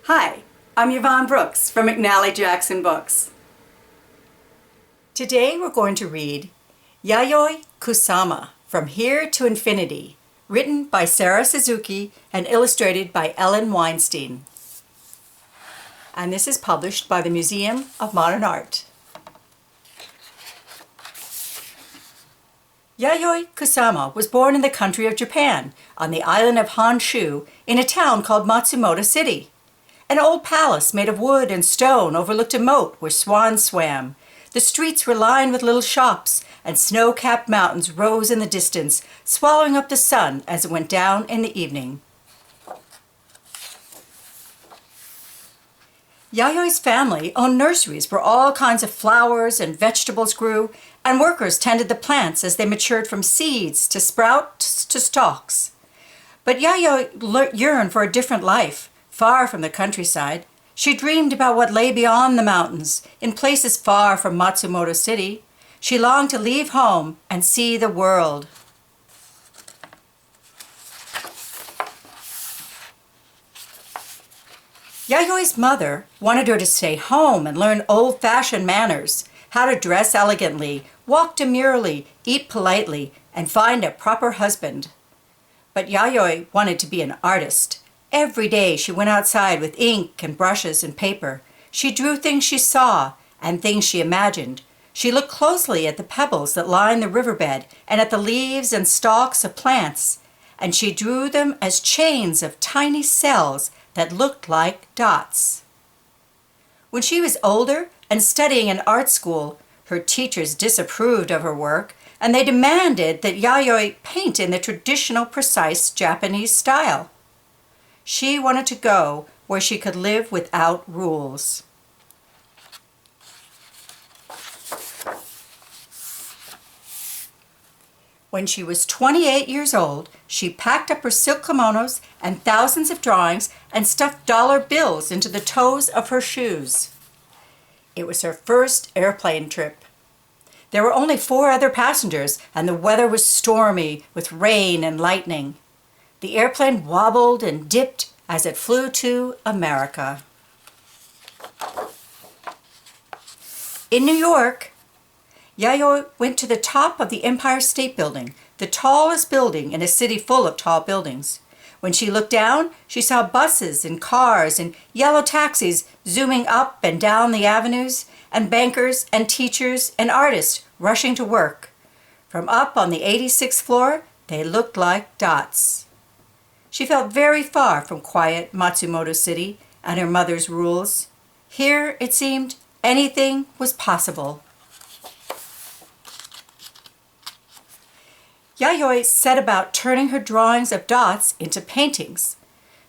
Hi, I'm Yvonne Brooks from McNally Jackson Books. Today we're going to read Yayoi Kusama, From Here to Infinity, written by Sarah Suzuki and illustrated by Ellen Weinstein. And this is published by the Museum of Modern Art. Yayoi Kusama was born in the country of Japan, on the island of Honshu, in a town called Matsumoto City. An old palace made of wood and stone overlooked a moat where swans swam. The streets were lined with little shops, and snow-capped mountains rose in the distance, swallowing up the sun as it went down in the evening. Yayoi's family owned nurseries where all kinds of flowers and vegetables grew, and workers tended the plants as they matured from seeds to sprouts to stalks. But Yayoi yearned for a different life. Far from the countryside, she dreamed about what lay beyond the mountains, in places far from Matsumoto City. She longed to leave home and see the world. Yayoi's mother wanted her to stay home and learn old-fashioned manners, how to dress elegantly, walk demurely, eat politely, and find a proper husband. But Yayoi wanted to be an artist. Every day she went outside with ink and brushes and paper. She drew things she saw and things she imagined. She looked closely at the pebbles that lined the riverbed and at the leaves and stalks of plants, and she drew them as chains of tiny cells that looked like dots. When she was older and studying in art school, her teachers disapproved of her work, and they demanded that Yayoi paint in the traditional, precise Japanese style. She wanted to go where she could live without rules. When she was 28 years old, she packed up her silk kimonos and thousands of drawings and stuffed dollar bills into the toes of her shoes. It was her first airplane trip. There were only 4 other passengers, and the weather was stormy with rain and lightning. The airplane wobbled and dipped as it flew to America. In New York, Yayoi went to the top of the Empire State Building, the tallest building in a city full of tall buildings. When she looked down, she saw buses and cars and yellow taxis zooming up and down the avenues, and bankers and teachers and artists rushing to work. From up on the 86th floor, they looked like dots. She felt very far from quiet Matsumoto City and her mother's rules. Here, it seemed, anything was possible. Yayoi set about turning her drawings of dots into paintings.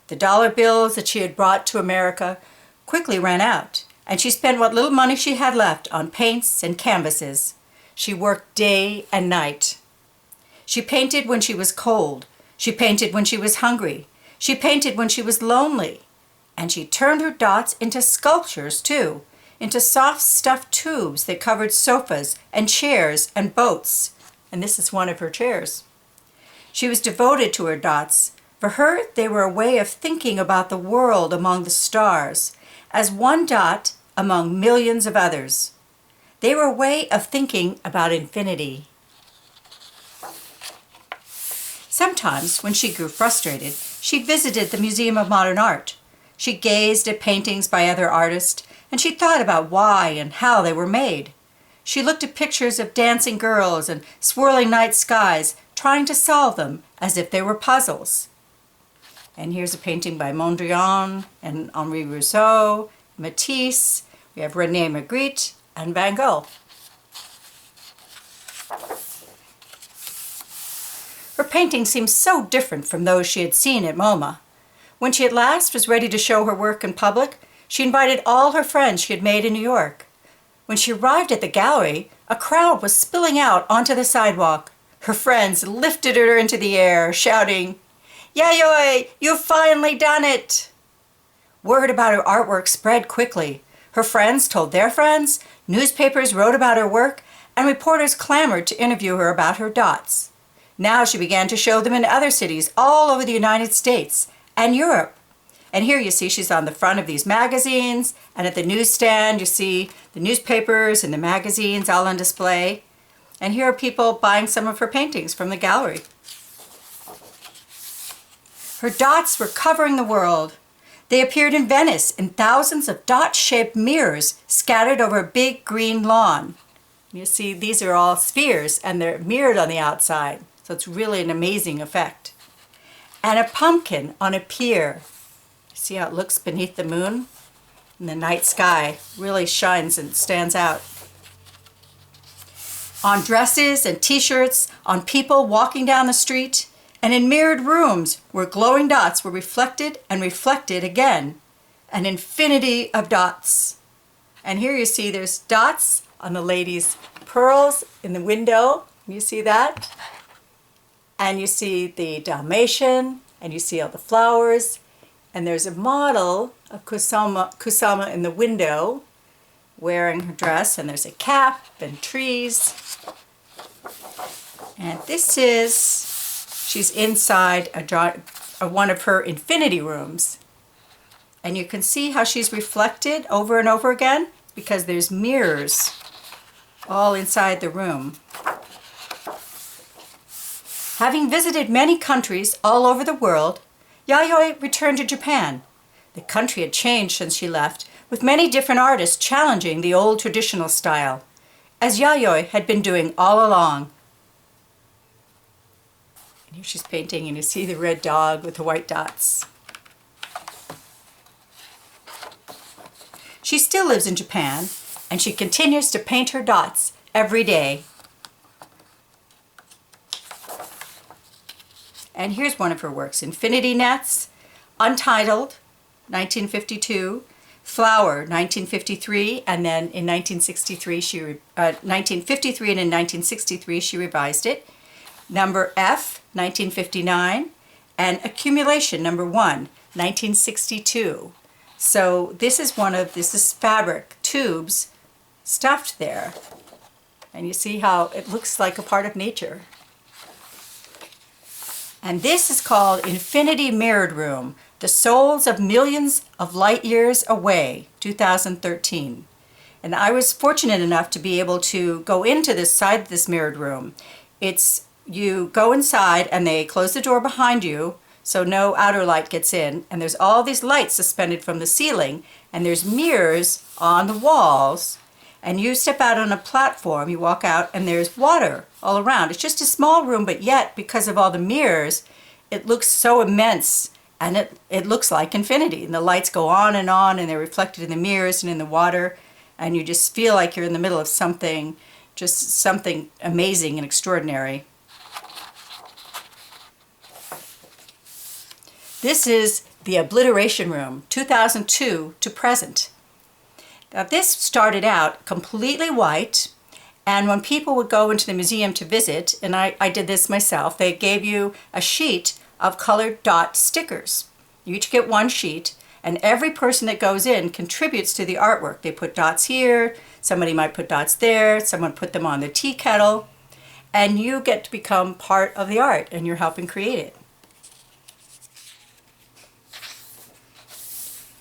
The dollar bills that she had brought to America quickly ran out, and she spent what little money she had left on paints and canvases. She worked day and night. She painted when she was cold. She painted when she was hungry. She painted when she was lonely. And she turned her dots into sculptures, too, into soft stuffed tubes that covered sofas and chairs and boats. And this is one of her chairs. She was devoted to her dots. For her, they were a way of thinking about the world among the stars, as one dot among millions of others. They were a way of thinking about infinity. Sometimes, when she grew frustrated, she visited the Museum of Modern Art. She gazed at paintings by other artists, and she thought about why and how they were made. She looked at pictures of dancing girls and swirling night skies, trying to solve them as if they were puzzles. And here's a painting by Mondrian and Henri Rousseau, Matisse. We have René Magritte and Van Gogh. Her paintings seemed so different from those she had seen at MoMA. When she at last was ready to show her work in public, she invited all her friends she had made in New York. When she arrived at the gallery, a crowd was spilling out onto the sidewalk. Her friends lifted her into the air, shouting, "Yayoi, you've finally done it!" Word about her artwork spread quickly. Her friends told their friends, newspapers wrote about her work, and reporters clamored to interview her about her dots. Now she began to show them in other cities all over the United States and Europe. And here you see she's on the front of these magazines, and at the newsstand you see the newspapers and the magazines all on display. And here are people buying some of her paintings from the gallery. Her dots were covering the world. They appeared in Venice in thousands of dot-shaped mirrors scattered over a big green lawn. You see, these are all spheres, and they're mirrored on the outside, so it's really an amazing effect. And a pumpkin on a pier. See how it looks beneath the moon? And the night sky really shines and stands out. On dresses and t-shirts, on people walking down the street, and in mirrored rooms where glowing dots were reflected and reflected again. An infinity of dots. And here you see there's dots on the lady's pearls in the window. You see that? And you see the Dalmatian, and you see all the flowers. And there's a model of Kusama in the window wearing her dress, and there's a cap and trees. And this is, she's inside one of her infinity rooms. And you can see how she's reflected over and over again because there's mirrors all inside the room. Having visited many countries all over the world, Yayoi returned to Japan. The country had changed since she left, with many different artists challenging the old traditional style, as Yayoi had been doing all along. And here she's painting, and you see the red dog with the white dots. She still lives in Japan, and she continues to paint her dots every day. And here's one of her works, Infinity Nets, Untitled, 1952, Flower, 1953, and then in 1953 1953 and in 1963 she revised it. Number F, 1959, and Accumulation, number 1, 1962. So this is fabric, tubes, stuffed there. And you see how it looks like a part of nature. And this is called Infinity Mirrored Room, The Souls of Millions of Light Years Away, 2013. And I was fortunate enough to be able to go into this side of this mirrored room. You go inside and they close the door behind you so no outer light gets in, and there's all these lights suspended from the ceiling, and there's mirrors on the walls, and you step out on a platform, you walk out, and there's water all around. It's just a small room, but yet, because of all the mirrors, it looks so immense, and it looks like infinity, and the lights go on, and they're reflected in the mirrors and in the water, and you just feel like you're in the middle of something, just something amazing and extraordinary. This is the Obliteration Room, 2002 to present. Now this started out completely white, and when people would go into the museum to visit, and I did this myself, they gave you a sheet of colored dot stickers. You each get one sheet, and every person that goes in contributes to the artwork. They put dots here, somebody might put dots there, someone put them on the tea kettle, and you get to become part of the art, and you're helping create it.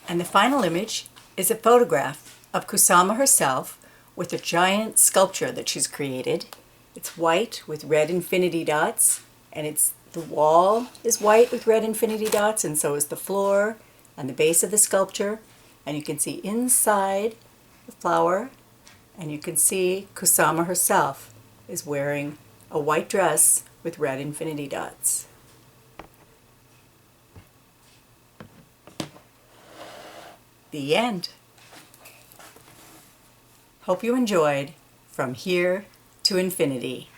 And the final image is a photograph of Kusama herself with a giant sculpture that she's created. It's white with red infinity dots, and the wall is white with red infinity dots, and so is the floor and the base of the sculpture. And you can see inside the flower, and you can see Kusama herself is wearing a white dress with red infinity dots. The end. Hope you enjoyed From Here to Infinity.